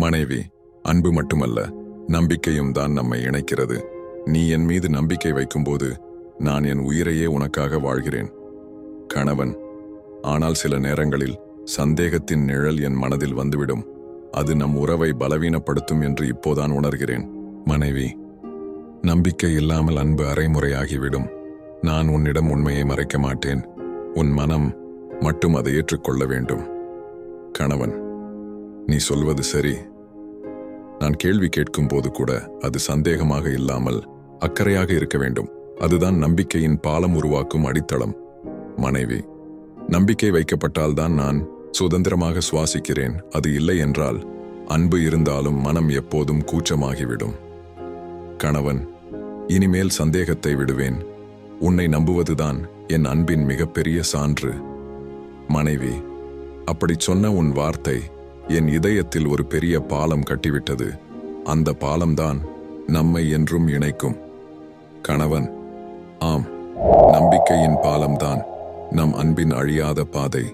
மனைவி, அன்பு மட்டுமல்ல, நம்பிக்கையும் தான் நம்மை இணைக்கிறது. நீ என் மீது நம்பிக்கை வைக்கும்போது நான் என் உயிரையே உனக்காக வாழ்கிறேன். கணவன், ஆனால் சில நேரங்களில் சந்தேகத்தின் நிழல் என் மனதில் வந்துவிடும். அது நம் உறவை பலவீனப்படுத்தும் என்று இப்போதான் உணர்கிறேன். மனைவி, நம்பிக்கை இல்லாமல் அன்பு அரைமுறையாகிவிடும். நான் உன்னிடம் உண்மையை மறைக்க மாட்டேன். உன் மனம் மட்டும் அதை ஏற்றுக்கொள்ள வேண்டும். கணவன், நீ சொல்வது சரி. நான் கேள்வி கேட்கும் போது கூட அது சந்தேகமாக இல்லாமல் அக்கறையாக இருக்க வேண்டும். அதுதான் நம்பிக்கையின் பாலம் உருவாக்கும் அடித்தளம். மனைவி, நம்பிக்கை வைக்கப்பட்டால்தான் நான் சுதந்திரமாக சுவாசிக்கிறேன். அது இல்லை என்றால் அன்பு இருந்தாலும் மனம் எப்போதும் கூச்சமாகிவிடும். கணவன், இனிமேல் சந்தேகத்தை விடுவேன். உன்னை நம்புவதுதான் என் அன்பின் மிகப்பெரிய சான்று. மனைவி, அப்படி சொன்ன உன் வார்த்தை என் இதயத்தில் ஒரு பெரிய பாலம் கட்டிவிட்டது. அந்த பாலம்தான் நம்மை என்றும் இணைக்கும். கணவன், ஆம், நம்பிக்கையின் பாலம்தான் நம் அன்பின் அழியாத பாதை.